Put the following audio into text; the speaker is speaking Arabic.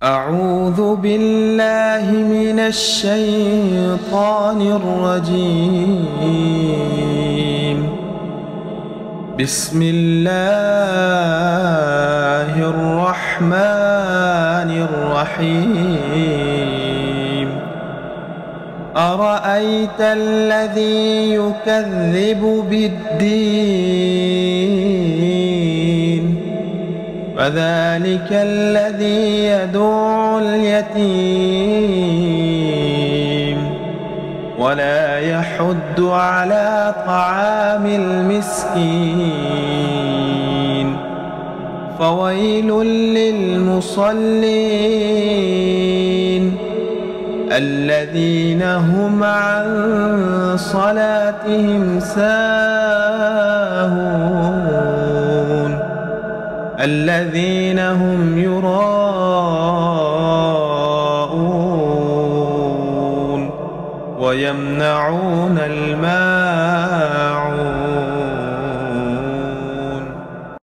أعوذ بالله من الشيطان الرجيم. بسم الله الرحمن الرحيم. أرأيت الذي يكذب بالدين فذلك الذي يدع اليتيم ولا يحض على طعام المسكين. فويل للمصلين الذين هم عن صلاتهم ساهون الذين هم يراءون ويمنعون الماعون.